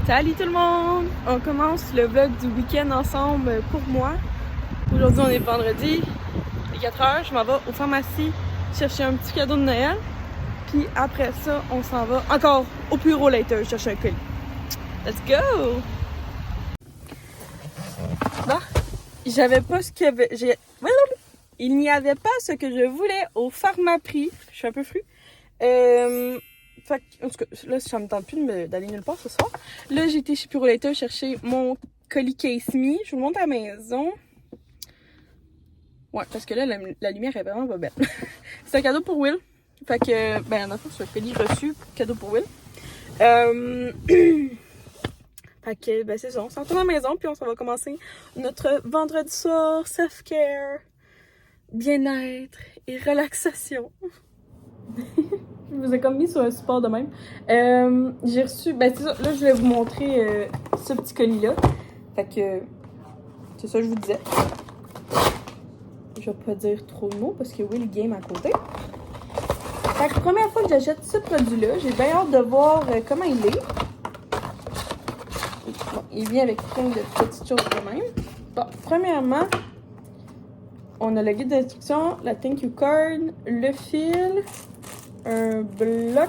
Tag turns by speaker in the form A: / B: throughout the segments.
A: Salut tout le monde! On commence le vlog du week-end ensemble pour moi. Aujourd'hui on est vendredi, il est 4h, je m'en vais aux pharmacies chercher un petit cadeau de Noël. Puis après ça, on s'en va encore au bureau later chercher un colis. Let's go! Bon, j'avais pas ce qu'il y avait... Il n'y avait pas ce que je voulais au Pharmaprix. Je suis un peu fru. Fait que, en tout cas, là, ça me tente plus d'aller nulle part ce soir. Là, j'ai été chez Purolator chercher mon colis Case Me. Je vous le montre à la maison. Ouais, parce que là, la lumière est vraiment pas belle. C'est un cadeau pour Will. Fait que, ben, en fait, c'est un colis reçu, cadeau pour Will. Fait que, ben, c'est ça. On s'en retourne à la maison, puis on s'en va commencer notre vendredi soir self-care, bien-être et relaxation. Je vous ai comme mis sur un support de même. J'ai reçu... Ben, c'est ça. Là, je vais vous montrer ce petit colis-là. Fait que... C'est ça que je vous disais. Je vais pas dire trop de mots parce que oui, le game à côté. Fait que première fois que j'achète ce produit-là, j'ai bien hâte de voir comment il est. Bon, il vient avec plein de petites choses quand même. Bon, premièrement, on a le guide d'instruction, la thank you card, le fil... un bloc.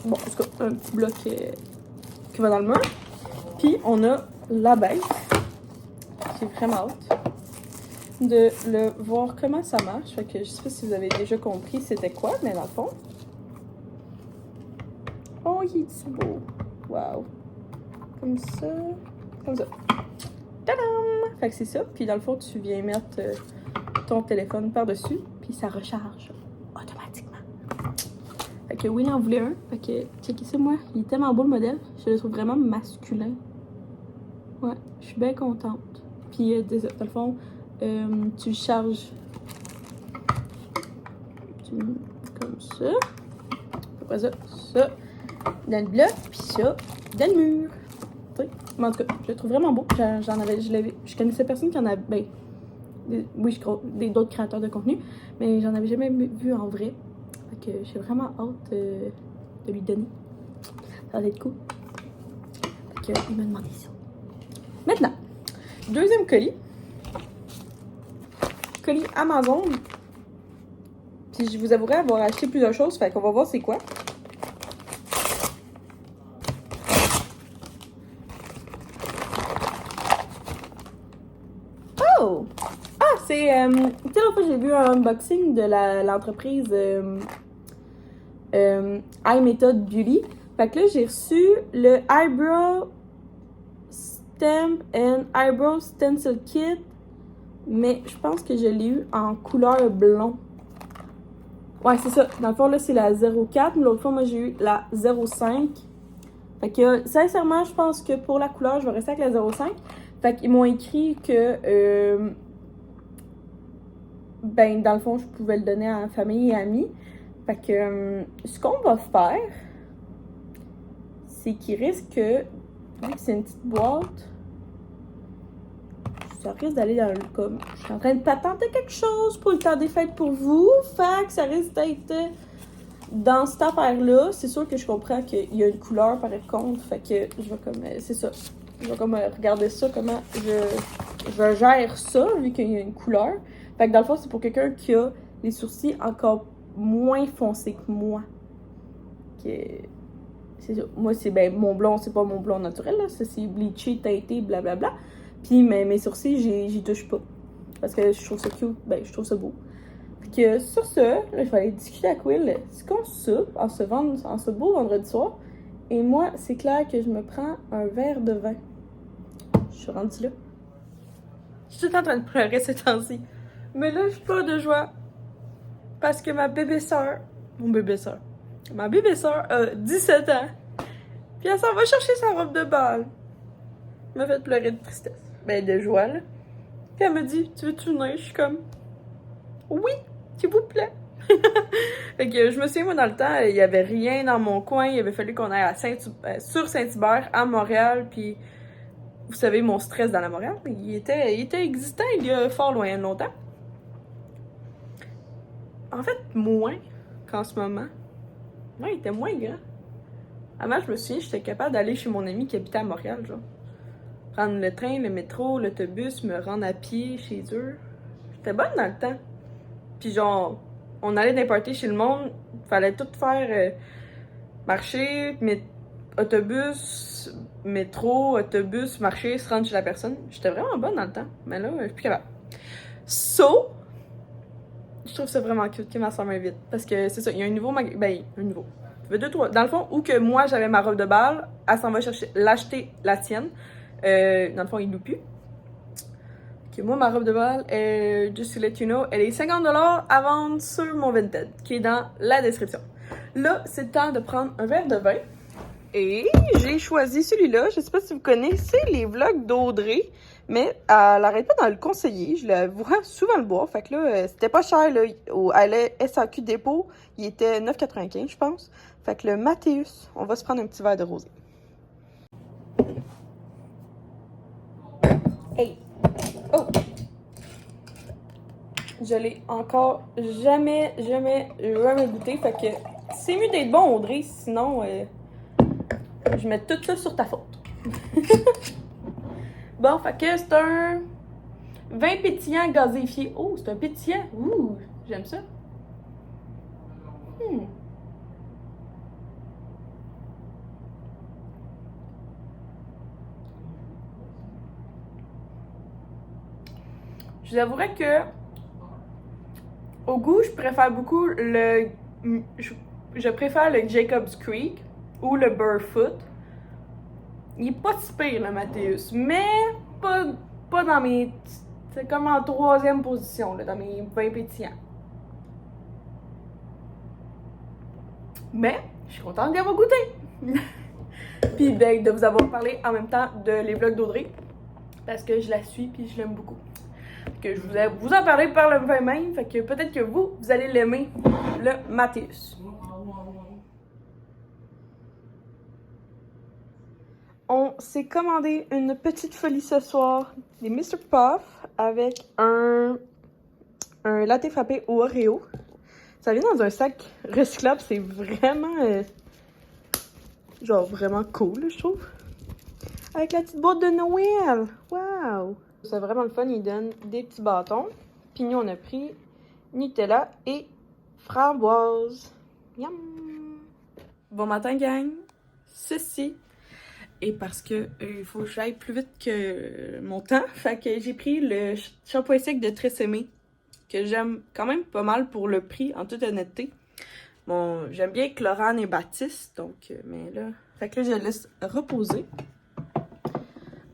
A: Bon, en tout cas, un petit bloc qui va dans le mur. Puis, on a la bête. J'ai vraiment hâte de le voir comment ça marche. Fait que je sais pas si vous avez déjà compris c'était quoi, mais dans le fond. Oh, il est si beau. Wow. Comme ça. Comme ça. Tadam! Fait que c'est ça. Puis dans le fond, tu viens mettre ton téléphone par-dessus. Puis ça recharge automatiquement. Fait que Will en voulait un. Fait que, checkez ça, moi. Il est tellement beau le modèle. Je le trouve vraiment masculin. Ouais, je suis bien contente. Puis dans le fond, tu le charges comme ça. Après ça, ça dans le bloc. Puis ça dans le mur. Mais en tout cas, je le trouve vraiment beau. Je connaissais personne qui en avait. Ben, oui, d'autres créateurs de contenu, mais j'en avais jamais vu en vrai. Fait que j'ai vraiment hâte de lui donner. Ça va être cool. Fait que il m'a demandé ça. Maintenant, deuxième colis. Colis Amazon. Puis je vous avouerai avoir acheté plusieurs choses. Fait qu'on va voir c'est quoi. Oh! Ah, c'est... tu sais, l'autre fois, j'ai vu un unboxing de l'entreprise iMethod Beauty. Fait que là, j'ai reçu le Eyebrow Stamp and Eyebrow Stencil Kit. Mais je pense que je l'ai eu en couleur blond. Ouais, c'est ça. Dans le fond, là, c'est la 04. Mais l'autre fois, moi, j'ai eu la 05. Fait que, sincèrement, je pense que pour la couleur, je vais rester avec la 05. Fait qu'ils m'ont écrit que, ben, dans le fond, je pouvais le donner à la famille et amis. Fait que, ce qu'on va faire, c'est qu'il risque que, vu que c'est une petite boîte, ça risque d'aller dans le, comme, je suis en train de patenter quelque chose pour le temps des fêtes pour vous. Fait que ça risque d'être dans cette affaire-là. C'est sûr que je comprends qu'il y a une couleur par contre. Fait que, je vais comme, c'est ça. Je vais comme regarder ça, comment je gère ça, vu qu'il y a une couleur. Fait que dans le fond, c'est pour quelqu'un qui a les sourcils encore moins foncés que moi. C'est ça. Moi, c'est ben mon blond, c'est pas mon blond naturel, là. Ça, c'est bleaché, teinté, blablabla. Puis mes sourcils, j'y touche pas. Parce que je trouve ça cute, ben je trouve ça beau. Fait que sur ce, là, je vais aller discuter avec Will. C'est comme ça, en ce beau vendredi soir. Et moi, c'est clair que je me prends un verre de vin. Je suis rendue là. Je suis tout en train de pleurer ces temps-ci. Mais là, je pleure de joie. Parce que ma bébé sœur a 17 ans. Puis elle s'en va chercher sa robe de bal. Elle m'a fait pleurer de tristesse. Ben, de joie, là. Puis elle me dit, tu veux-tu venir? Je suis comme, oui, s'il vous plaît. Fait que je me souviens, moi, dans le temps, il y avait rien dans mon coin. Il avait fallu qu'on aille sur Saint-Hubert, à Montréal. Puis, vous savez, mon stress dans la Montréal, il était existant il y a fort loin longtemps. En fait, moins qu'en ce moment. Ouais, il était moins grand. Avant, je me souviens, j'étais capable d'aller chez mon ami qui habitait à Montréal, genre. Prendre le train, le métro, l'autobus, me rendre à pied chez eux. J'étais bonne dans le temps. Puis genre, on allait dans les parties chez le monde, fallait tout faire marcher, autobus, métro, autobus, marcher, se rendre chez la personne. J'étais vraiment bonne dans le temps, mais là, je suis plus capable. So, je trouve ça vraiment cute que ma soeur m'invite. Parce que c'est ça, il y a un nouveau magasin. Ben, un nouveau. Dans le fond, où que moi j'avais ma robe de bal, elle s'en va chercher, l'acheter la tienne. Dans le fond, il loue plus. Que moi, ma robe de bal, just to let you know, elle est 50$ à vendre sur mon Vinted, qui est dans la description. Là, c'est le temps de prendre un verre de vin. Et j'ai choisi celui-là. Je sais pas si vous connaissez les vlogs d'Audrey, mais elle arrête pas de le conseiller. Je la vois souvent le boire. Fait que là, c'était pas cher. Là, à la SAQ dépôt, il était 9,95$, je pense. Fait que le Mathéus, on va se prendre un petit verre de rosé. Hey! Oh! Je l'ai encore jamais goûté. Fait que c'est mieux d'être bon, Audrey, sinon je mets tout ça sur ta faute. Bon, fait que c'est un vin pétillant gazéifié. Oh, c'est un pétillant. Ouh, j'aime ça. Je vous avouerais que au goût, je préfère beaucoup je préfère le Jacob's Creek ou le Barefoot. Il est pas si pire, le Mathéus, mais pas dans mes... C'est comme en 3e position, là, dans mes vins pétillants. Mais, je suis contente d'y avoir goûté! Puis de vous avoir parlé en même temps de les vlogs d'Audrey, parce que je la suis puis je l'aime beaucoup. Que je voulais vous en parler par le vin même, fait que peut-être que vous allez l'aimer, le Mathéus. On s'est commandé une petite folie ce soir, des Mr. Puff avec un latte frappé au Oreo. Ça vient dans un sac recyclable, c'est vraiment genre vraiment cool, je trouve. Avec la petite boîte de Noël. Wow! C'est vraiment le fun, ils donnent des petits bâtons. Puis nous, on a pris Nutella et framboise. Yum! Bon matin, gang! Ceci est parce que il faut que j'aille plus vite que mon temps. Fait que j'ai pris le shampoing sec de Tresemmé, que j'aime quand même pas mal pour le prix, en toute honnêteté. Bon, j'aime bien Chlorane et Baptiste, donc, mais là... Fait que là, je le laisse reposer.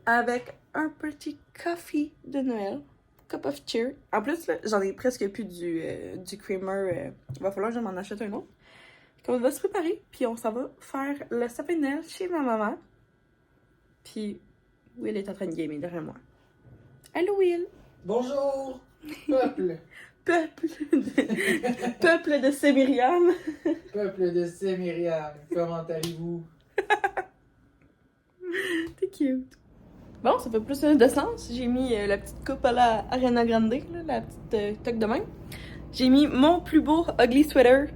A: Avec un petit coffee de Noël. Cup of cheer. En plus, là, j'en ai presque plus du creamer. Il va falloir que je m'en achète un autre. On va se préparer, puis on s'en va faire le sapin de Noël chez ma maman. Puis Will est en train de gamer derrière moi. Allô, Will!
B: Bonjour, peuple!
A: Peuple de Sémiriam!
B: Peuple de Sémiriam, comment allez-vous?
A: T'es cute! Bon, ça fait plus de sens. J'ai mis la petite coupe à la Ariana Grande, là, la petite toque de main. J'ai mis mon plus beau ugly sweater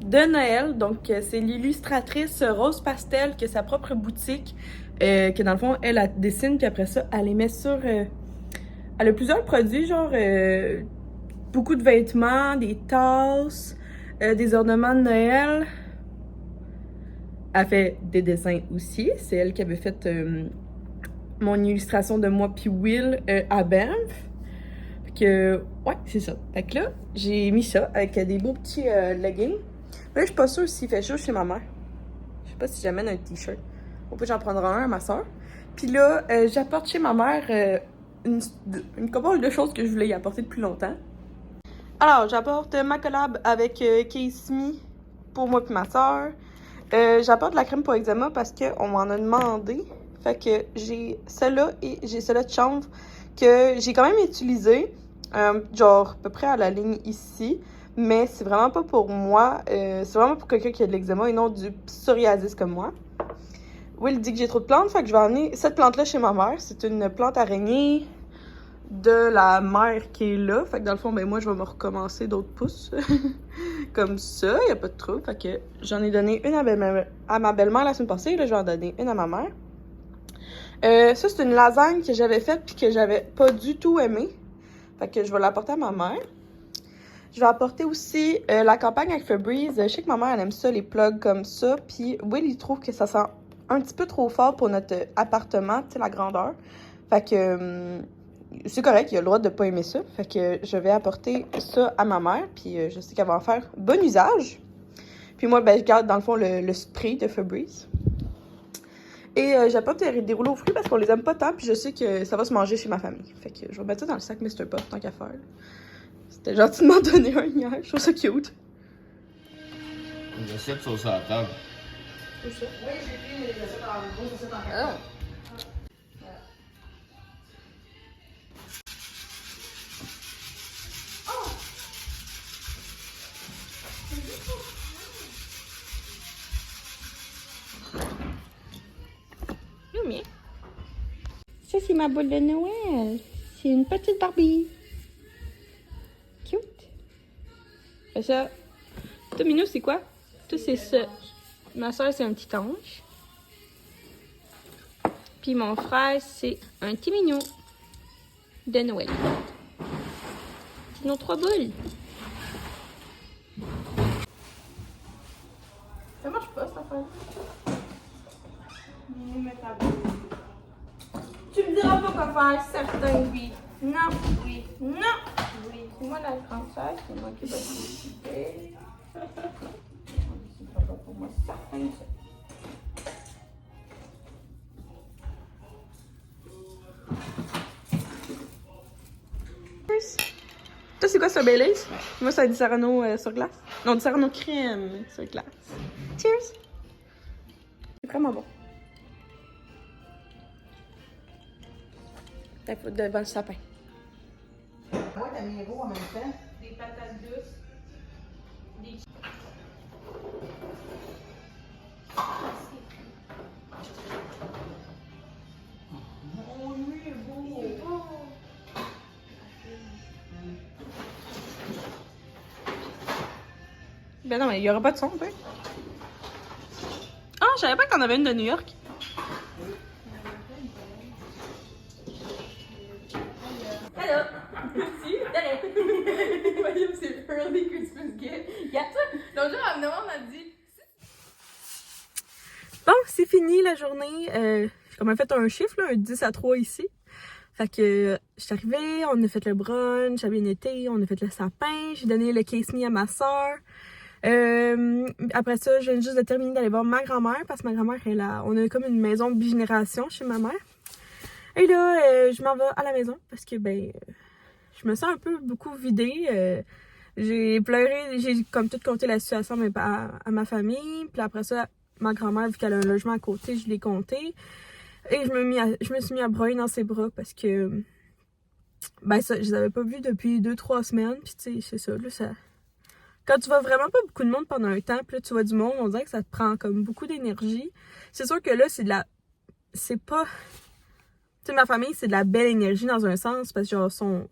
A: de Noël. Donc, c'est l'illustratrice Rose Pastel qui a sa propre boutique. Que dans le fond, elle dessine, puis après ça, elle les met sur... elle a plusieurs produits, genre beaucoup de vêtements, des tasses, des ornements de Noël. Elle fait des dessins aussi. C'est elle qui avait fait... mon illustration de moi puis Will à Banff. Fait que, ouais, c'est ça. Fait que là, j'ai mis ça avec des beaux petits leggings. Là, je suis pas sûre s'il fait chaud chez ma mère. Je sais pas si j'amène un t-shirt. Au pire, j'en prendrai un à ma soeur. Puis là, j'apporte chez ma mère une couple de choses que je voulais y apporter depuis longtemps. Alors, j'apporte ma collab avec Kiss Me pour moi puis ma soeur. J'apporte la crème pour eczéma parce qu'on m'en a demandé. Fait que j'ai celle-là et j'ai celle-là de chanvre que j'ai quand même utilisée, genre à peu près à la ligne ici, mais c'est vraiment pas pour moi, c'est vraiment pour quelqu'un qui a de l'eczéma et non du psoriasis comme moi. Will dit que j'ai trop de plantes, fait que je vais emmener cette plante-là chez ma mère. C'est une plante araignée de la mère qui est là, fait que dans le fond, ben moi je vais me recommencer d'autres pousses comme ça, y a pas de trouble. Fait que j'en ai donné une à ma belle-mère la semaine passée, là, j'en ai donné une à ma mère. Ça, c'est une lasagne que j'avais faite puis que j'avais pas du tout aimé. Fait que je vais l'apporter à ma mère. Je vais apporter aussi la campagne avec Febreze. Je sais que ma mère, elle aime ça, les plugs comme ça. Puis Will, il trouve que ça sent un petit peu trop fort pour notre appartement, tu sais, la grandeur. Fait que c'est correct, il a le droit de pas aimer ça. Fait que je vais apporter ça à ma mère. Puis je sais qu'elle va en faire bon usage. Puis moi, ben, je garde dans le fond le spray de Febreze. Et j'apporte des rouleaux aux fruits parce qu'on les aime pas tant. Puis je sais que ça va se manger chez ma famille. Fait que je vais mettre ça dans le sac Mr. Puff tant qu'à faire. C'était gentil de m'en donner un hier. Je trouve ça cute.
C: Les assiettes sont sur la table.
B: Oui, j'ai pris mes assiettes en gros, assiettes en carton.
A: Mais ça, c'est ma boule de Noël. C'est une petite Barbie. Cute. Et ça. Toi, Minou, c'est quoi? Toi, c'est ça. Ma soeur, c'est un petit ange. Puis mon frère, c'est un petit Minou de Noël. C'est nos 3 boules. Ça marche pas, cette affaire. Tu me diras pas quoi faire, certain, oui. Non, oui, non, oui. C'est moi la française, c'est moi qui vais décider. C'est pas pour moi, certain, ça. Toi, c'est quoi ce Baileys? Moi, c'est du Serrano sur glace. Non, du Serrano crème sur glace. Cheers! C'est vraiment bon. Devant le sapin.
B: Moi, t'as mis roues en même temps.
A: Des patates douces. Des...
B: Oh, lui, il est beau.
A: Ben non, mais il y aura pas de son, ouais. Ah, je savais pas que t'en avais une de New York. Hello! Merci!
D: Voyons, c'est Early Christmas Gift. Y'a ça? L'autre jour, elle me demande, elle me dit.
A: Bon, c'est fini la journée. J'ai comme fait un chiffre, là, un 10 à 3 ici. Fait que je suis arrivée, on a fait le brunch, ça a bien été, on a fait le sapin, j'ai donné le case me à ma soeur. Après ça, je viens juste de terminer d'aller voir ma grand-mère parce que ma grand-mère est là. On a comme une maison de bigénération chez ma mère. Et là, je m'en vais à la maison parce que ben je me sens un peu beaucoup vidée. J'ai pleuré, j'ai comme tout compté la situation à ma famille. Puis après ça, ma grand-mère, vu qu'elle a un logement à côté, je l'ai compté. Et je me suis mis à broyer dans ses bras parce que ben ça, je les avais pas vus depuis 2-3 semaines. Puis tu sais, c'est ça, là, ça. Quand tu vois vraiment pas beaucoup de monde pendant un temps, puis là tu vois du monde, on dirait que ça te prend comme beaucoup d'énergie. C'est sûr que là, c'est pas. Tu sais, ma famille, c'est de la belle énergie dans un sens, parce que genre, sont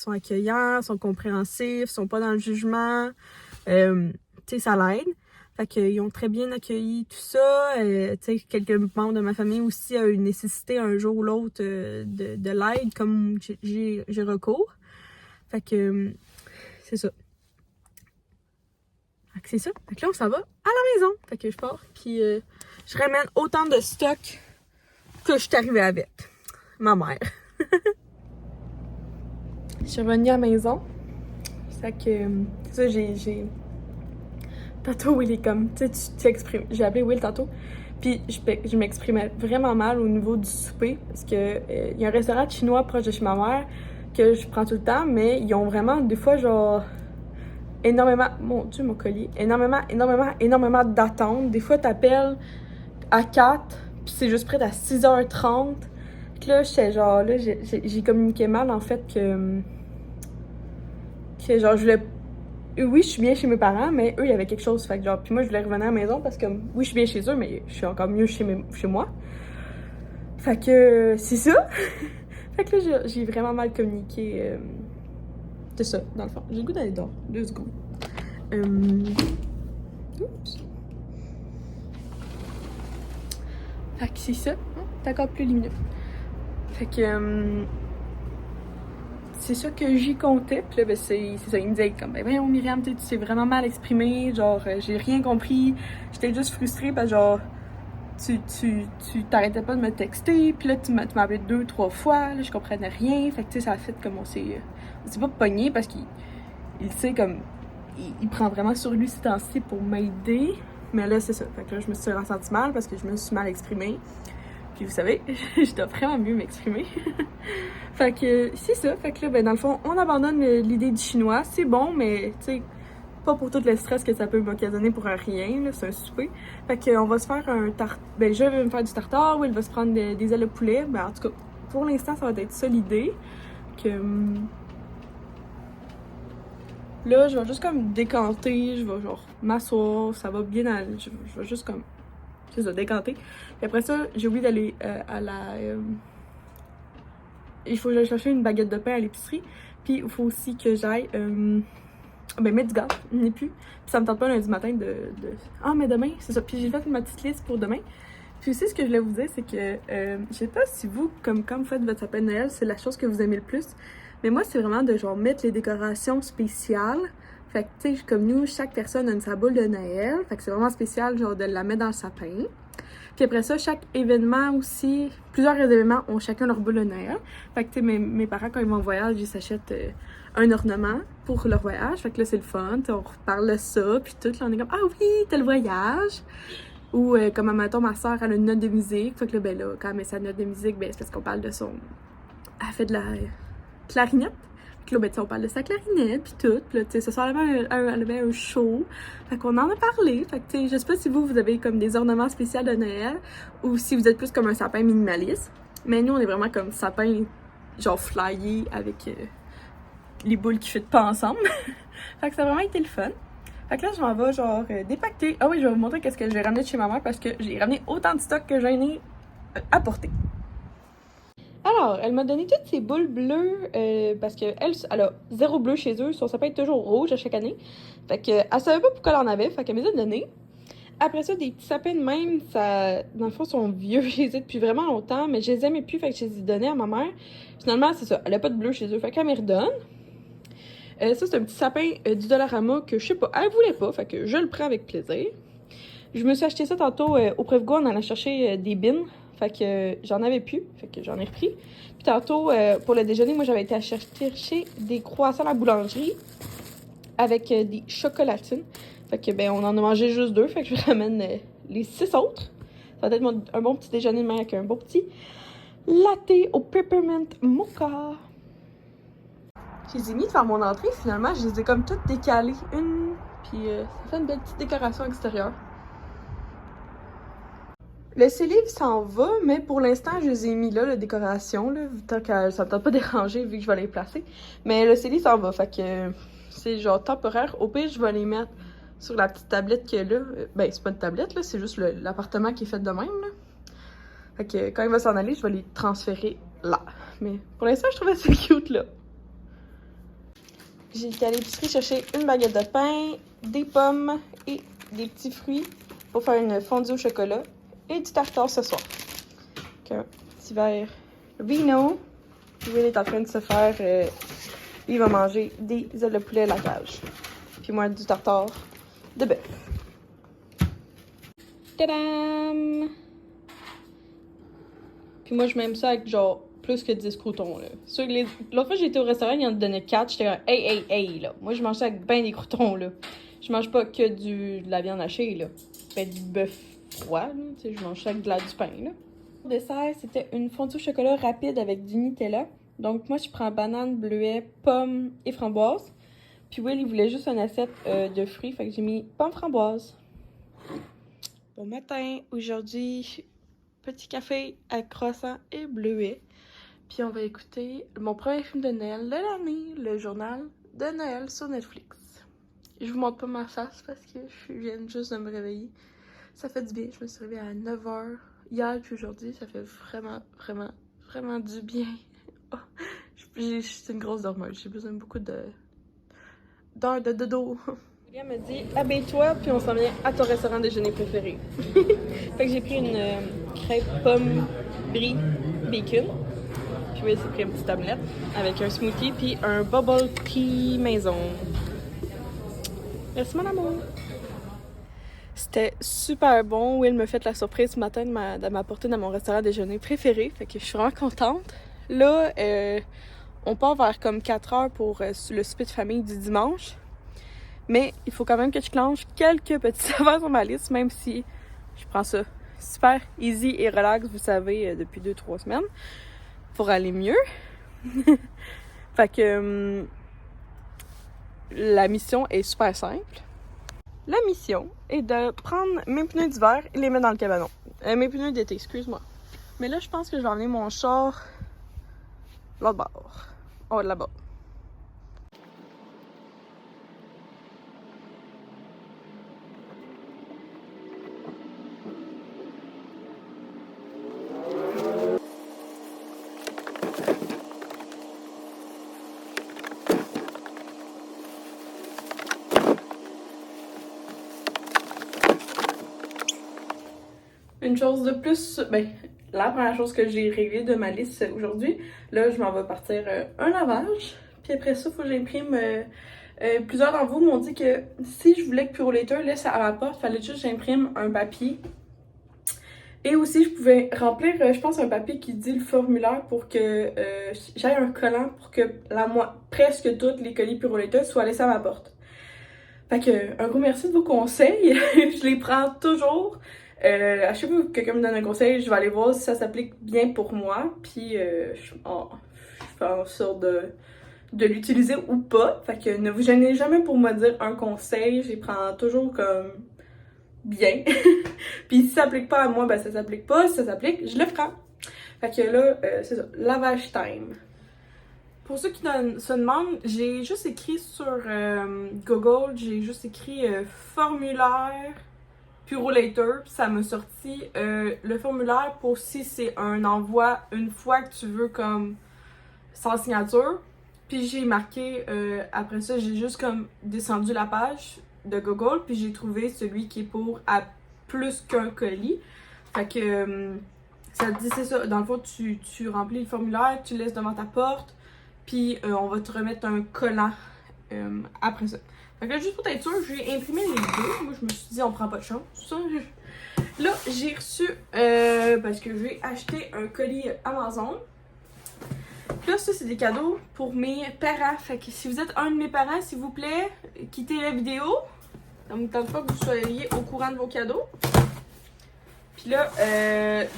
A: accueillants, sont compréhensifs, sont pas dans le jugement. Tu sais, ça l'aide. Fait qu'ils ont très bien accueilli tout ça. Tu sais, quelques membres de ma famille aussi ont eu nécessité un jour ou l'autre de l'aide, comme j'ai recours. Fait que c'est ça. Fait que c'est ça. Fait que là, on s'en va à la maison. Fait que je pars, puis je ramène autant de stock que je suis arrivée avec. Ma mère. Je suis revenue à la maison. Fait que ça, j'ai... Tantôt, Will est comme... Tu sais, tu exprimes... J'ai appelé Will tantôt. Puis je m'exprimais vraiment mal au niveau du souper. Parce que il y a un restaurant chinois proche de chez ma mère que je prends tout le temps. Mais ils ont vraiment, des fois, genre... énormément... Mon Dieu, mon collier. Énormément d'attentes. Des fois, t'appelles à 4, puis c'est juste prêt à 6h30. Puis là, j'étais genre... Là, j'ai communiqué mal, en fait, que genre, je voulais... Oui, je suis bien chez mes parents, mais eux, il y avait quelque chose. Fait que genre... Puis moi, je voulais revenir à la maison parce que... Oui, je suis bien chez eux, mais je suis encore mieux chez moi. Fait que... c'est ça! Fait que là, j'ai vraiment mal communiqué... de ça, dans le fond. J'ai le goût d'aller dehors. 2 secondes. Oups. Fait que c'est ça. C'est encore plus lumineux. Fait que c'est ça que j'y comptais. Puis là, ben, c'est ça. Il me disait comme, ben voyons Myriam, tu t'es vraiment mal exprimée. Genre, j'ai rien compris. J'étais juste frustrée parce que genre, tu t'arrêtais pas de me texter. Puis là, tu m'as appelé 2-3 fois. Là, je comprenais rien. Fait que tu sais, ça a fait comme on s'est pas pogné parce qu'il sait comme, il prend vraiment sur lui ces temps-ci pour m'aider. Mais là, c'est ça. Fait que là, je me suis ressentie mal parce que je me suis mal exprimée. Puis vous savez, je dois vraiment mieux m'exprimer. Fait que c'est ça. Fait que là, ben dans le fond, on abandonne l'idée du chinois. C'est bon, mais tu sais, pas pour tout le stress que ça peut m'occasionner pour un rien, là, c'est un souper. Fait que on va se faire un tartare. Ben je vais me faire du tartare, ou il va se prendre des ailes de poulet. Ben en tout cas, pour l'instant, ça va être ça l'idée. Que là, je vais juste comme décanter, je vais genre m'asseoir, ça va bien aller. Je vais juste comme, c'est ça, décanter. Puis après ça, j'ai oublié d'aller à la... il faut que j'aille chercher une baguette de pain à l'épicerie. Puis il faut aussi que j'aille mettre du gaz, il n'est plus. Puis ça me tente pas lundi matin de... Ah, mais demain, c'est ça. Puis j'ai fait ma petite liste pour demain. Puis aussi, ce que je voulais vous dire, c'est que je sais pas si vous, comme quand vous faites votre sapin de Noël, c'est la chose que vous aimez le plus. Mais moi, c'est vraiment de genre mettre les décorations spéciales. Fait que, tu sais, comme nous, chaque personne a sa boule de Noël. Fait que c'est vraiment spécial, genre, de la mettre dans le sapin. Puis après ça, chaque événement aussi, plusieurs événements ont chacun leur boule de Noël. Fait que, tu sais, mes parents, quand ils vont en voyage, ils s'achètent un ornement pour leur voyage. Fait que là, c'est le fun. On reparle de ça, puis tout. Là, on est comme, ah oui, t'as le voyage. Ou comme, mettons, ma soeur, elle a une note de musique. Fait que là, ben là, quand elle met sa note de musique, ben c'est parce qu'on parle de son... Elle fait de la clarinette. Puis là, ben, on parle de sa clarinette, puis tout. Puis là, tu sais, ce soir, elle avait un show. Fait qu'on en a parlé. Fait que, tu sais, je sais pas si vous avez comme des ornements spéciaux de Noël ou si vous êtes plus comme un sapin minimaliste. Mais nous, on est vraiment comme sapin, genre flyé avec les boules qui fitent pas ensemble. Fait que ça a vraiment été le fun. Fait que là, je m'en vais, genre, dépacter. Ah oui, je vais vous montrer qu'est-ce que j'ai ramené de chez ma mère parce que j'ai ramené autant de stock que j'en ai apporté. Alors, elle m'a donné toutes ces boules bleues parce qu'elle a 0 bleu chez eux. Son sapin est toujours rouge à chaque année. Fait qu'elle savait pas pourquoi elle en avait. Fait qu'elle me les a donné. Après ça, des petits sapins de même, ça, dans le fond, sont vieux. Je les ai depuis vraiment longtemps, mais je les aimais plus. Fait que je les ai donnés à ma mère. Finalement, c'est ça. Elle a pas de bleu chez eux. Fait qu'elle me les redonne. Ça, c'est un petit sapin du Dollarama que je sais pas. Elle voulait pas. Fait que je le prends avec plaisir. Je me suis acheté ça tantôt au Preuve-Go en allant chercher des bins. Fait que j'en avais plus, fait que j'en ai repris. Puis tantôt, pour le déjeuner, moi j'avais été chercher des croissants à la boulangerie avec des chocolatines. Fait que ben on en a mangé juste 2, fait que je ramène les 6 autres. Ça va être un bon petit déjeuner demain avec un beau petit latte au peppermint mocha. Je les ai mis de faire mon entrée, finalement, je les ai comme toutes décalées une, puis ça fait une belle petite décoration extérieure. Le célib s'en va, mais pour l'instant, je les ai mis là, la décoration, là, tant que ça me tente pas déranger vu que je vais les placer. Mais le célib s'en va, fait que c'est genre temporaire. Au pire, je vais les mettre sur la petite tablette qu'il y a là. Ben, c'est pas une tablette, là, c'est juste l'appartement qui est fait de même, là. Fait que quand il va s'en aller, je vais les transférer là. Mais pour l'instant, je trouvais ça cute, là. J'ai été à l'épicerie chercher une baguette de pain, des pommes et des petits fruits pour faire une fondue au chocolat. Et du tartare ce soir. Donc, un petit verre vino. Will est en train de se faire... il va manger des ailes de poulet à la cage. Puis moi, du tartare de bœuf. Tadam! Puis moi, je m'aime ça avec genre plus que 10 croutons, là. L'autre fois, j'étais au restaurant, il en donnait 4. J'étais comme, hey, là. Moi, je mange ça avec ben des croutons, là. Je mange pas que de la viande hachée, là. Ben, du bœuf froid, là. Tu sais, je mange ça avec du pain, là. Au dessert, c'était une fondue au chocolat rapide avec du Nutella. Donc, moi, je prends banane, bleuet, pomme et framboise. Puis Will, il voulait juste une assiette de fruits. Fait que j'ai mis pomme framboise. Bon matin. Aujourd'hui, petit café à croissant et bleuet. Puis on va écouter mon premier film de Noël de l'année, le journal de Noël sur Netflix. Je vous montre pas ma face parce que je viens juste de me réveiller. Ça fait du bien. Je me suis réveillée à 9h hier puis aujourd'hui. Ça fait vraiment du bien. Oh, c'est une grosse dormeuse. J'ai besoin de beaucoup d'heures de dodo. Elle me dit habille-toi puis on s'en vient à ton restaurant déjeuner préféré. Fait que j'ai pris une crêpe pomme brie bacon. Puis oui, c'est pris une petite omelette avec un smoothie puis un bubble tea maison. Merci mon amour. C'était super bon. Will me fait la surprise ce matin de m'apporter dans mon restaurant déjeuner préféré. Fait que je suis vraiment contente. Là, on part vers comme 4 heures pour le souper de famille du dimanche. Mais il faut quand même que je clenche quelques petites affaires sur ma liste, même si je prends ça super easy et relax, vous savez, depuis 2-3 semaines, pour aller mieux. Fait que la mission est super simple. La mission est de prendre mes pneus d'hiver et les mettre dans le cabanon. Mes pneus d'été, excuse-moi. Mais là, je pense que je vais emmener mon char l'autre bord. Oh, là-bas. Une chose de plus, la première chose que j'ai réglée de ma liste aujourd'hui, là je m'en vais partir un lavage, puis après ça il faut que j'imprime, plusieurs d'entre vous m'ont dit que si je voulais que Purolator laisse à ma porte, fallait juste que j'imprime un papier. Et aussi je pouvais remplir, je pense, un papier qui dit le formulaire pour que j'aille un collant pour que presque tous les colis Purolator soient laissés à ma porte. Fait que un gros merci de vos conseils, je les prends toujours. À chaque fois que quelqu'un me donne un conseil, je vais aller voir si ça s'applique bien pour moi, puis je fais en sorte de l'utiliser ou pas. Fait que ne vous gênez jamais pour me dire un conseil, je les prends toujours comme bien. Puis si ça s'applique pas à moi, ben ça s'applique pas, si ça s'applique, je le prends. Fait que là, c'est ça, lavage time. Pour ceux qui se demandent, j'ai juste écrit sur Google, j'ai juste écrit formulaire Purolator, puis ça m'a sorti le formulaire pour si c'est un envoi une fois que tu veux comme sans signature. Puis j'ai marqué, après ça j'ai juste comme descendu la page de Google, puis j'ai trouvé celui qui est pour à plus qu'un colis. Fait que ça te dit, c'est ça, dans le fond tu remplis le formulaire, tu laisses devant ta porte, puis on va te remettre un collant après ça. Fait que là, juste pour être sûre, j'ai imprimé les deux. Moi, je me suis dit, on prend pas de chance. Là, j'ai reçu, parce que j'ai acheté un colis Amazon. Puis là, ça, c'est des cadeaux pour mes parents. Fait que si vous êtes un de mes parents, s'il vous plaît, quittez la vidéo. Ça me tente pas que vous soyez au courant de vos cadeaux. Puis là,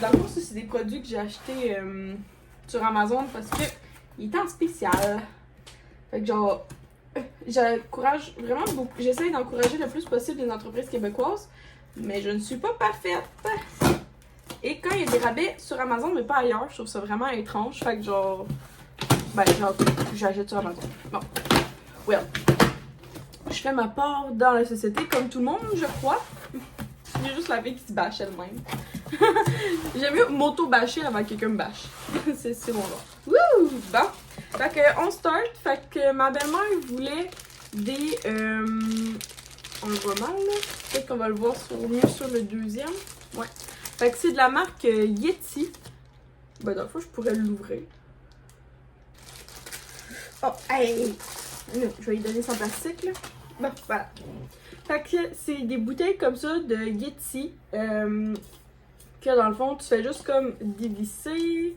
A: dans le fond, ça, c'est des produits que j'ai achetés sur Amazon parce que il était en spécial. Fait que genre, j'encourage vraiment beaucoup. J'essaie d'encourager le plus possible les entreprises québécoises, mais je ne suis pas parfaite. Et quand il y a des rabais sur Amazon, mais pas ailleurs, je trouve ça vraiment étrange. Fait que genre, j'achète sur Amazon. Bon, well, je fais ma part dans la société comme tout le monde, je crois. J'ai juste la fille qui se bâche elle-même. J'aime mieux m'auto-bâcher avant que quelqu'un me bâche. c'est mon genre. Wouh! Bon. Fait que on start. Fait que ma belle-mère voulait des... on le voit mal là. Peut-être qu'on va le voir mieux sur le deuxième. Ouais. Fait que c'est de la marque Yeti. Ben dans le fond, je pourrais l'ouvrir. Oh, hey! Je vais lui donner son plastique là. Bon, voilà. Fait que c'est des bouteilles comme ça de Yeti. Que dans le fond, tu fais juste comme dévisser.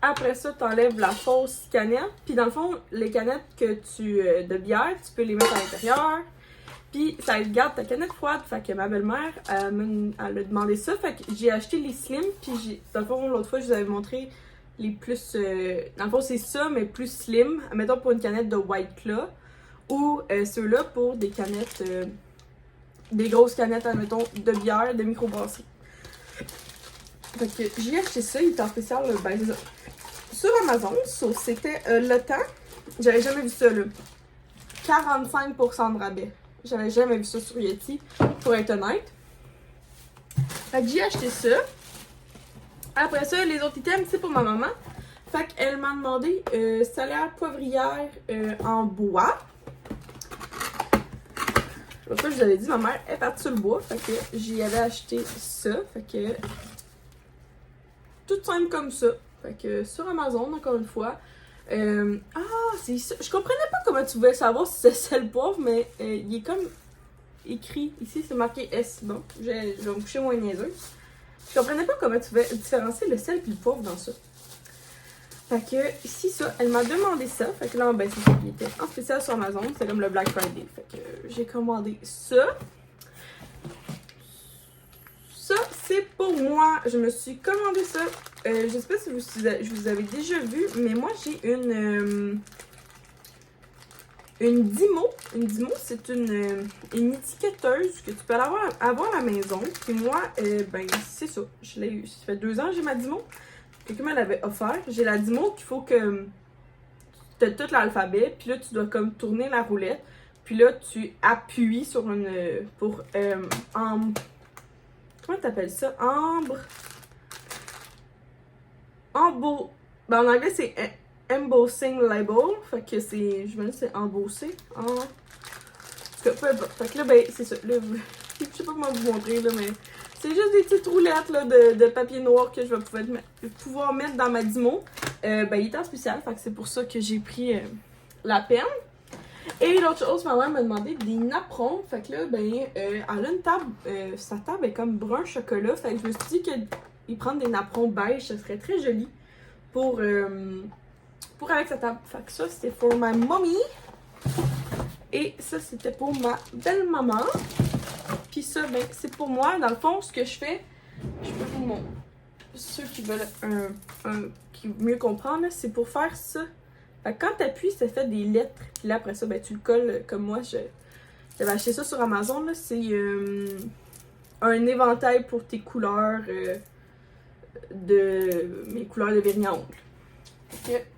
A: Après ça, tu enlèves la fausse canette. Puis dans le fond, les canettes de bière, tu peux les mettre à l'intérieur. Puis ça garde ta canette froide. Fait que ma belle-mère, elle a demandé ça. Fait que j'ai acheté les slim. Puis dans le fond, l'autre fois, je vous avais montré les plus... dans le fond, c'est ça, mais plus slim. Mettons pour une canette de White Claw. Ou ceux-là pour des canettes... des grosses canettes, admettons, de bière, de microbrasserie. Fait que j'ai acheté ça, il était en spécial, ben c'est ça. Sur Amazon, c'était le temps. J'avais jamais vu ça là. 45% de rabais. J'avais jamais vu ça sur Yeti, pour être honnête. Fait que j'ai acheté ça. Après ça, les autres items, c'est pour ma maman. Fait qu'elle m'a demandé salaire poivrière en bois. L'autre fois, je vous avais dit, ma mère est partie sur le bois, fait que j'y avais acheté ça, fait que tout simple comme ça. Fait que sur Amazon, encore une fois. C'est ça. Je comprenais pas comment tu pouvais savoir si c'est sel poivre, mais il est comme écrit ici, c'est marqué S. Bon, je vais me coucher moins niaiseuse. Je comprenais pas comment tu pouvais différencier le sel et le poivre dans ça. Fait que ici, ça, elle m'a demandé ça. Fait que là, ben, c'est ça qui était en spécial sur Amazon. C'est comme le Black Friday. Fait que j'ai commandé ça. Ça, c'est pour moi. Je me suis commandé ça. Je sais pas si je vous avais déjà vu, mais moi, j'ai une Dymo. Une Dymo, c'est une étiquetteuse que tu peux avoir à la maison. Puis moi, ben, c'est ça. Je l'ai eu. Ça fait 2 ans que j'ai ma Dymo. Quelqu'un me l'avait offert. J'ai la Dymo qu'il faut que tu as tout l'alphabet. Puis là, tu dois comme tourner la roulette. Puis là, tu appuies sur une... pour... comment t'appelles ça? Ben, en anglais, c'est embossing label. Fait que c'est... Je me dis c'est embossé. En tout cas, peu importe. Fait que là, ben, c'est ça. Là, je sais pas comment vous montrer, là, mais... C'est juste des petites roulettes là, de papier noir que je vais pouvoir mettre dans ma Dymo. Ben, il est en spécial, fait que c'est pour ça que j'ai pris la peine. Et l'autre chose, ma mère m'a demandé des napperons. Fait que là, ben, elle a une table. Sa table est comme brun chocolat. Fait que je me suis dit qu'il prendre des napperons beige, ça serait très joli pour avec sa table. Fait que ça, c'était pour ma mommy. Et ça, c'était pour ma belle-maman. Puis ça, ben, c'est pour moi. Dans le fond, ce que je fais, je peux vous montrer. Ceux qui veulent mieux comprendre, c'est pour faire ça. Fait que quand tu appuies, ça fait des lettres. Puis là, après ça, ben, tu le colles comme moi. J'avais acheté ça sur Amazon. C'est un éventail pour tes couleurs mes couleurs de vernis à ongles.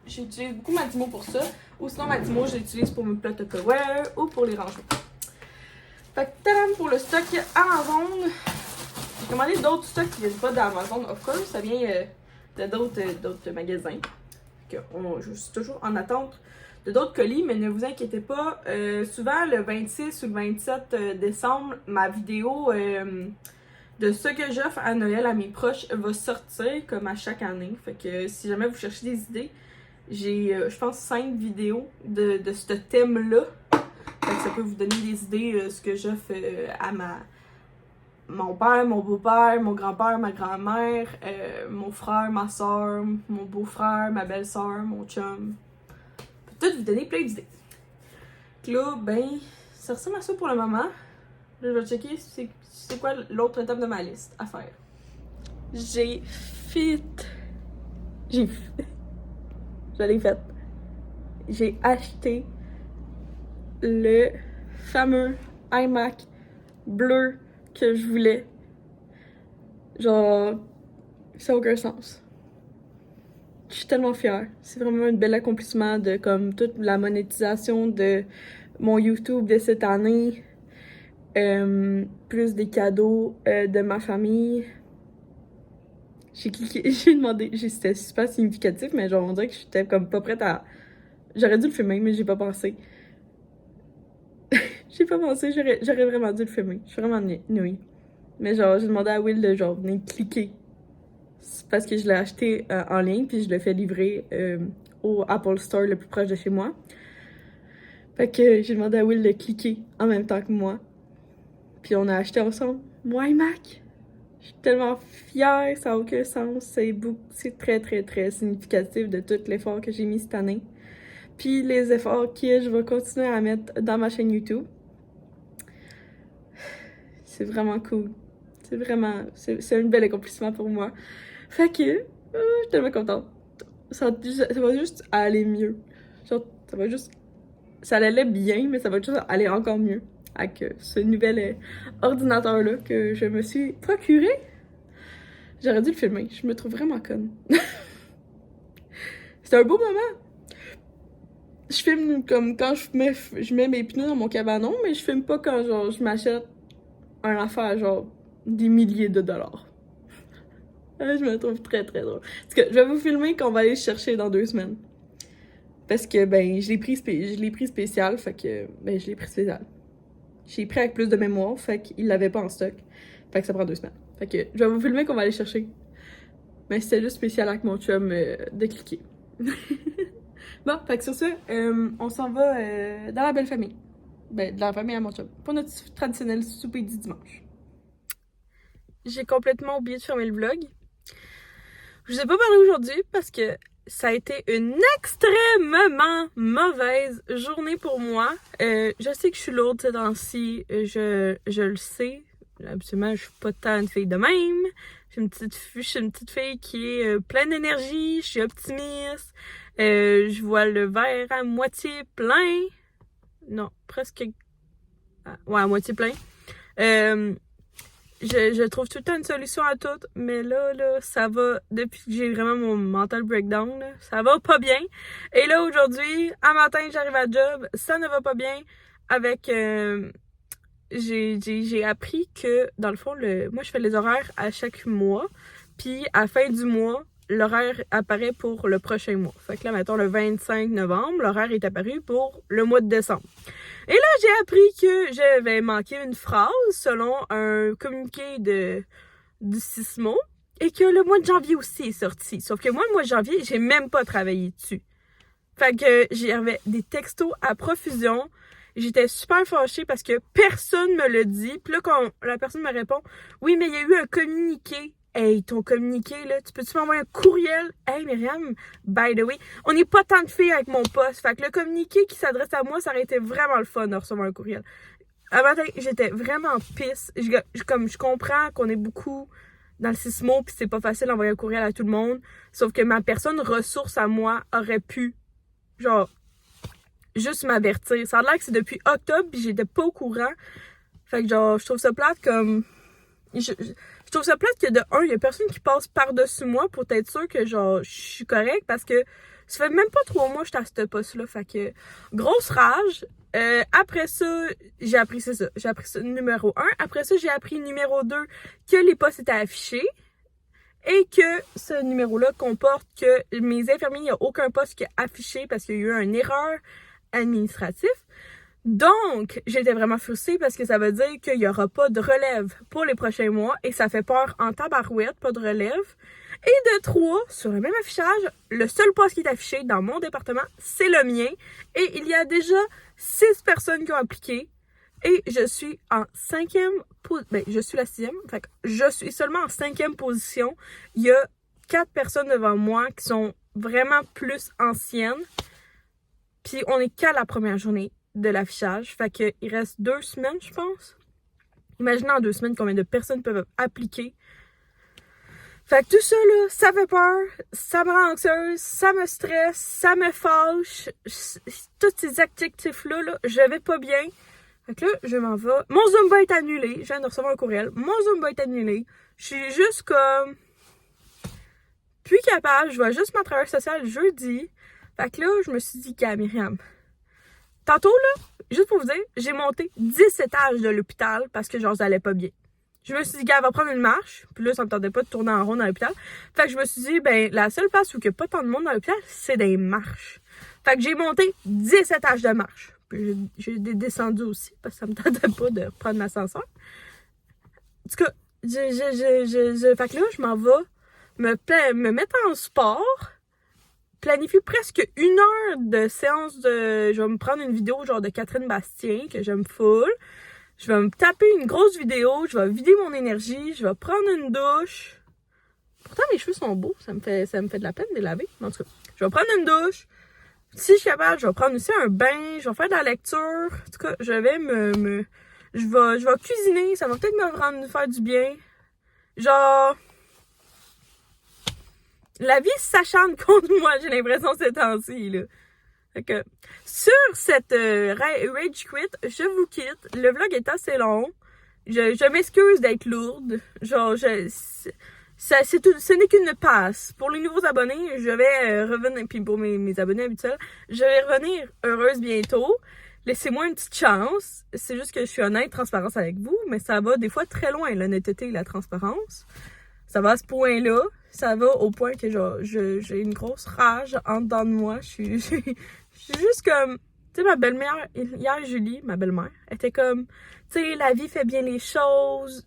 A: J'utilise beaucoup ma Dymo pour ça. Ou sinon, ma Dymo, je l'utilise pour mes plats Tupperware ou pour les rangements. Fait que tadam pour le stock Amazon. J'ai commandé d'autres stocks qui viennent pas d'Amazon, of course. Ça vient de d'autres magasins. Que je suis toujours en attente de d'autres colis, mais ne vous inquiétez pas. Souvent, le 26 ou le 27 décembre, ma vidéo de ce que j'offre à Noël à mes proches va sortir comme à chaque année. Fait que si jamais vous cherchez des idées, j'ai, je pense, 5 vidéos de ce thème-là. Fait que ça peut vous donner des idées ce que j'offre à mon père, mon beau-père, mon grand-père, ma grand-mère, mon frère, ma soeur, mon beau-frère, ma belle-soeur, mon chum. Peut-être vous donner plein d'idées. Là, ben, ça ressemble à ça pour le moment. Là, je vais checker c'est quoi l'autre étape de ma liste à faire. Je l'ai fait. J'ai acheté le fameux iMac bleu que je voulais. Genre, ça n'a aucun sens. Je suis tellement fière. C'est vraiment un bel accomplissement de comme toute la monétisation de mon YouTube de cette année. Plus des cadeaux de ma famille. J'ai cliqué, j'ai demandé, c'était super significatif, mais genre on dirait que j'étais comme pas prête à... J'aurais dû le filmer, mais j'ai pas pensé. J'ai pas pensé, j'aurais vraiment dû le filmer. Je suis vraiment nulle. Mais genre, j'ai demandé à Will de genre venir cliquer. C'est parce que je l'ai acheté en ligne, puis je l'ai fait livrer au Apple Store le plus proche de chez moi. Fait que j'ai demandé à Will de cliquer en même temps que moi. Puis on a acheté ensemble mon iMac. Je suis tellement fière, ça n'a aucun sens. C'est très, très, très significatif de tout l'effort que j'ai mis cette année. Puis les efforts que je vais continuer à mettre dans ma chaîne YouTube. C'est vraiment cool. C'est un bel accomplissement pour moi. Fait que, je suis tellement contente. Ça va juste aller mieux. Genre, ça allait bien, mais ça va juste aller encore mieux avec ce nouvel ordinateur-là que je me suis procuré. J'aurais dû le filmer. Je me trouve vraiment conne. C'est un beau moment. Je filme comme quand je mets mes pneus dans mon cabanon, mais je filme pas quand genre je m'achète un affaire genre des milliers de dollars. Je me trouve très très drôle. Parce que je vais vous filmer qu'on va aller le chercher dans 2 semaines. Parce que ben je l'ai pris spécial, fait que ben je l'ai pris spécial. J'ai pris avec plus de mémoire, fait qu'il l'avait pas en stock. Fait que ça prend 2 semaines. Fait que je vais vous filmer qu'on va aller chercher. Mais c'était juste spécial avec mon chum de cliquer. Bon, fait que sur ça, on s'en va dans la belle famille. Ben, dans la famille à mon chum. Pour notre traditionnel souper du dimanche. J'ai complètement oublié de fermer le vlog. Je vous ai pas parlé aujourd'hui parce que ça a été une extrêmement mauvaise journée pour moi. Je sais que je suis lourde ces temps-ci, je le sais. Absolument, je suis pas tant une fille de même. Je suis une petite fille qui est pleine d'énergie, je suis optimiste. Je vois le verre à moitié plein. Non, presque... Ouais, à moitié plein. Je trouve tout le temps une solution à tout, mais là, ça va, depuis que j'ai vraiment mon mental breakdown, là, ça va pas bien. Et là, aujourd'hui, un matin, j'arrive à job, ça ne va pas bien avec... j'ai appris que, dans le fond, moi, je fais les horaires à chaque mois, puis à la fin du mois, l'horaire apparaît pour le prochain mois. Fait que là, mettons, le 25 novembre, l'horaire est apparu pour le mois de décembre. Et là, j'ai appris que j'avais manqué une phrase selon un communiqué du Sismo et que le mois de janvier aussi est sorti. Sauf que moi, le mois de janvier, j'ai même pas travaillé dessus. Fait que j'avais des textos à profusion. J'étais super fâchée parce que personne me le dit. Puis là, quand la personne me répond « Oui, mais il y a eu un communiqué. » Hey, ton communiqué, là, tu peux-tu m'envoyer un courriel? Hey, Myriam, by the way, on n'est pas tant de filles avec mon poste. Fait que le communiqué qui s'adresse à moi, ça aurait été vraiment le fun de recevoir un courriel. Un matin, j'étais vraiment pisse. Je comprends qu'on est beaucoup dans le Sismo, puis c'est pas facile d'envoyer un courriel à tout le monde. Sauf que ma personne ressource à moi aurait pu, genre, juste m'avertir. Ça a l'air que c'est depuis octobre, puis j'étais pas au courant. Fait que, genre, je trouve ça plate comme... Je trouve ça plate que de un, il y a personne qui passe par-dessus moi pour être sûr que genre je suis correcte parce que ça fait même pas 3 mois que j'étais à ce poste-là. Fait que grosse rage. Après ça, j'ai appris ça. J'ai appris ça numéro 1. Après ça, j'ai appris numéro 2 que les postes étaient affichés. Et que ce numéro-là comporte que mes infirmiers, il n'y a aucun poste qui est affiché parce qu'il y a eu une erreur administrative. Donc, j'étais vraiment frustrée parce que ça veut dire qu'il n'y aura pas de relève pour les prochains mois et ça fait peur en tabarouette, pas de relève. Et de 3, sur le même affichage, le seul poste qui est affiché dans mon département, c'est le mien. Et il y a déjà 6 personnes qui ont appliqué et je suis en 5e position. Ben, je suis la 6e, fait que je suis seulement en 5e position. Il y a 4 personnes devant moi qui sont vraiment plus anciennes. Puis on est qu'à la première journée de l'affichage. Fait que il reste 2 semaines, je pense. Imaginez en 2 semaines combien de personnes peuvent appliquer. Fait que tout ça, là, ça fait peur, ça me rend anxieuse, ça me stresse, ça me fâche. Tous ces adjectifs-là, là, je vais pas bien. Fait que là, je m'en vais. Mon Zoom va être annulé. Je viens de recevoir un courriel. Mon Zoom va être annulé. Je suis juste comme... plus capable. Je vais juste mon travail social jeudi. Fait que là, je me suis dit qu'à Myriam... Tantôt, là, juste pour vous dire, j'ai monté 10 étages de l'hôpital parce que genre, ça allait pas bien. Je me suis dit qu'elle va prendre une marche. Puis là, ça me tentait pas de tourner en rond dans l'hôpital. Fait que je me suis dit, ben, la seule place où il n'y a pas tant de monde dans l'hôpital, c'est des marches. Fait que j'ai monté 10 étages de marche. Puis j'ai descendu aussi parce que ça me tentait pas de reprendre l'ascenseur. En tout cas, fait que là, je m'en vais me mettre en sport. Planifie presque 1 heure de séance de... Je vais me prendre une vidéo genre de Catherine Bastien que j'aime full. Je vais me taper une grosse vidéo. Je vais vider mon énergie. Je vais prendre une douche. Pourtant, mes cheveux sont beaux. Ça me fait de la peine de les laver. En tout cas, je vais prendre une douche. Si je suis capable, je vais prendre aussi un bain. Je vais faire de la lecture. En tout cas, je vais je vais cuisiner. Ça va peut-être me faire du bien. Genre... La vie s'acharne contre moi, j'ai l'impression, ces temps-ci, là. Fait que, sur cette rage quit, je vous quitte. Le vlog est assez long. Je m'excuse d'être lourde. Genre, ce n'est qu'une passe. Pour les nouveaux abonnés, je vais revenir, puis pour mes abonnés habituels, je vais revenir heureuse bientôt. Laissez-moi une petite chance. C'est juste que je suis honnête, transparence avec vous, mais ça va des fois très loin, l'honnêteté et la transparence. Ça va à ce point-là. Ça va au point que genre, j'ai une grosse rage en dedans de moi. Je suis juste comme... Tu sais, ma belle-mère, hier, Julie, ma belle-mère, était comme, tu sais, la vie fait bien les choses,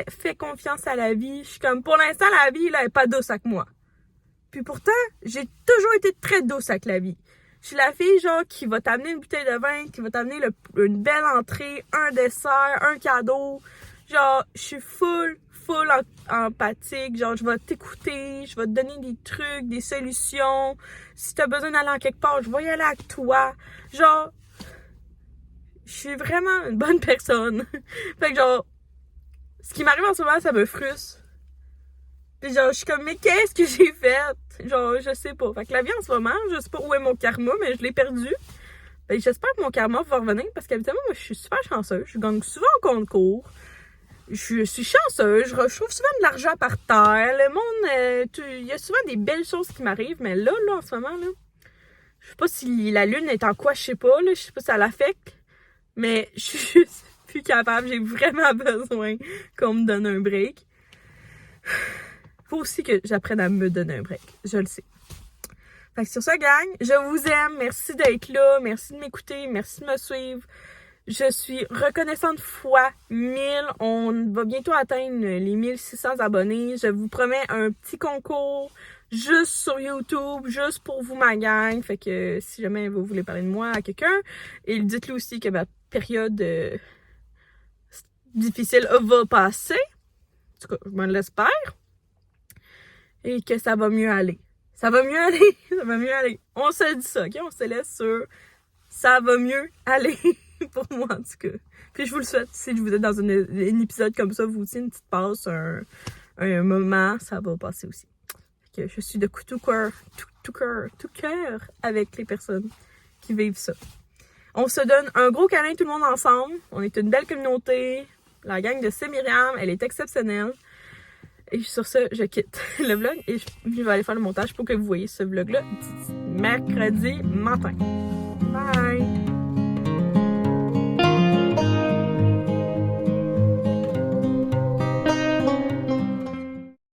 A: fais confiance à la vie. Je suis comme, pour l'instant, la vie, là, elle est pas douce avec moi. Puis pourtant, j'ai toujours été très douce avec la vie. Je suis la fille, genre, qui va t'amener une bouteille de vin, qui va t'amener une belle entrée, un dessert, un cadeau. Genre, je suis full empathique. Genre, je vais t'écouter, je vais te donner des trucs, des solutions. Si t'as besoin d'aller en quelque part, je vais y aller avec toi. Genre, je suis vraiment une bonne personne. Fait que genre, ce qui m'arrive en ce moment, ça me frustre. Puis genre, je suis comme, mais qu'est-ce que j'ai fait? Genre, je sais pas. Fait que la vie en ce moment, je sais pas où est mon karma, mais je l'ai perdu. Fait que j'espère que mon karma va revenir parce qu'habituellement, moi, je suis super chanceuse. Je gagne souvent au concours. Je suis chanceuse. Je trouve souvent de l'argent par terre. Le monde, il y a souvent des belles choses qui m'arrivent, mais là, en ce moment, là, je sais pas si la lune est en quoi, je sais pas, là. Je sais pas si ça l'affecte. Mais je suis juste plus capable. J'ai vraiment besoin qu'on me donne un break. Faut aussi que j'apprenne à me donner un break. Je le sais. Fait que sur ça, gang, je vous aime. Merci d'être là. Merci de m'écouter. Merci de me suivre. Je suis reconnaissante fois 1000. On va bientôt atteindre les 1600 abonnés. Je vous promets un petit concours juste sur YouTube, juste pour vous, ma gang. Fait que si jamais vous voulez parler de moi à quelqu'un, et dites-lui aussi que ma période difficile va passer. En tout cas, je m'en l'espère. Et que ça va mieux aller. Ça va mieux aller. Ça va mieux aller. On se dit ça, ok? On se laisse sur ça va mieux aller. Pour moi, en tout cas. Puis je vous le souhaite. Si vous êtes dans un épisode comme ça, vous aussi, une petite passe, un moment, ça va passer aussi. Fait que je suis de tout cœur avec les personnes qui vivent ça. On se donne un gros câlin tout le monde ensemble. On est une belle communauté. La gang de C'est Myriam, elle est exceptionnelle. Et sur ce, je quitte le vlog et je vais aller faire le montage pour que vous voyez ce vlog-là mercredi matin. Bye!